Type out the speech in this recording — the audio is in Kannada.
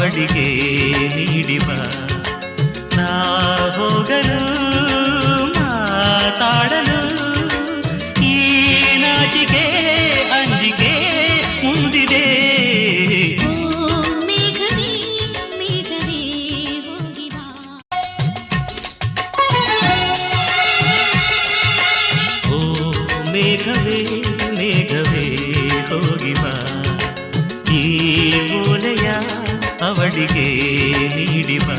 ಅವಳಿಗೆ ನೀಡಿವ ನಾ ಹೋಗಲು ಮಾತಾಡಲು ಈ ನಾಚಿಕೆ ಅಂಜಿಕೆ ಮುಂದಿದೆ. ಮೇಘವೇ ಮೇಘವೇ ಹೋಗಿ ಬಾ ಈ ಮೂಲೆಯ ಅವಳಿಗೆ ನೀಡಿ ಬಾ.